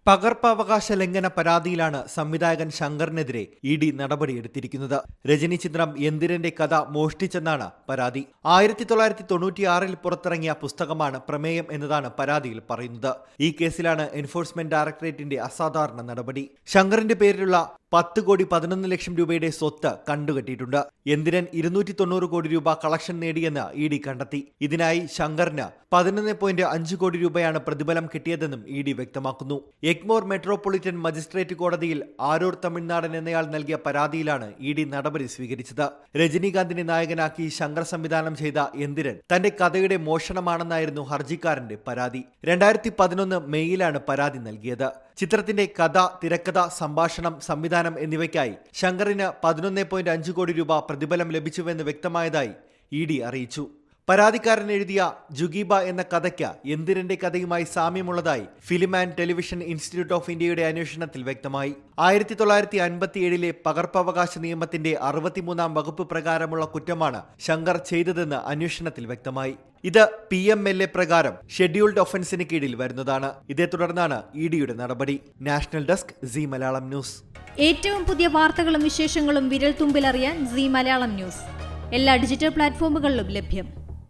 പകർപ്പവകാശ ലംഘന പരാതിയിലാണ് സംവിധായകൻ ശങ്കറിനെതിരെ ഇഡി നടപടിയെടുത്തിരിക്കുന്നത്. രജനി ചിത്രം എന്തിരന്റെ കഥ മോഷ്ടിച്ചെന്നാണ് പരാതി. 1996 പുറത്തിറങ്ങിയ പുസ്തകമാണ് പ്രമേയം എന്നതാണ് പരാതിയിൽ പറയുന്നത്. ഈ കേസിലാണ് എൻഫോഴ്സ്മെന്റ് ഡയറക്ടറേറ്റിന്റെ അസാധാരണ നടപടി. ശങ്കറിന്റെ പേരിലുള്ള 10,11,00,000 രൂപയുടെ സ്വത്ത് കണ്ടുകെട്ടിയിട്ടുണ്ട്. എന്തിരൻ 290 കോടി രൂപ കളക്ഷൻ നേടിയെന്ന് ഇഡി കണ്ടെത്തി. ഇതിനായി ശങ്കറിന് 11.5 കോടി രൂപയാണ് പ്രതിഫലം കിട്ടിയതെന്നും ഇഡി വ്യക്തമാക്കുന്നു. എഗ്മോർ മെട്രോപൊളിറ്റൻ മജിസ്ട്രേറ്റ് കോടതിയിൽ ആരൂർ തമിഴ്നാടൻ എന്നയാൾ നൽകിയ പരാതിയിലാണ് ഇഡി നടപടി സ്വീകരിച്ചത്. രജനീകാന്തിനെ നായകനാക്കി ശങ്കർ സംവിധാനം ചെയ്ത എന്തിരൻ തന്റെ കഥയുടെ മോഷണമാണെന്നായിരുന്നു ഹർജിക്കാരന്റെ പരാതി. 2011 മെയ്യിലാണ് പരാതി നൽകിയത്. ചിത്രത്തിന്റെ കഥ, തിരക്കഥ, സംഭാഷണം, സംവിധാനം എന്നിവയ്ക്കായി ശങ്കറിന് 11.5 കോടി രൂപ പ്രതിഫലം ലഭിച്ചുവെന്ന് വ്യക്തമായതായി ഇഡി അറിയിച്ചു. പരാതിക്കാരൻ എഴുതിയ ജുഗീബ എന്ന കഥയ്ക്ക് എന്തിരന്റെ കഥയുമായി സാമ്യമുള്ളതായി film and television institute of ഇന്ത്യയുടെ അന്വേഷണത്തിൽ വ്യക്തമായി. 1957 പകർപ്പവകാശ നിയമത്തിന്റെ 63-ാം വകുപ്പ് പ്രകാരമുള്ള കുറ്റമാണ് ശങ്കർ ചെയ്തതെന്ന് അന്വേഷണത്തിൽ വ്യക്തമായി. ഇത് PMLA പ്രകാരം ഷെഡ്യൂൾഡ് ഒഫൻസിന് കീഴിൽ വരുന്നതാണ്. ഇതേ തുടർന്നാണ് ഇഡിയുടെ നടപടി. National desk C Malayalam news. ഏറ്റവും പുതിയ വാർത്തകളും വിശേഷങ്ങളും വിരൽ തുമ്പിലറിയാൻ സി മലയാളം ന്യൂസ് എല്ലാ ഡിജിറ്റൽ പ്ലാറ്റ്ഫോമുകളിലും ലഭ്യം.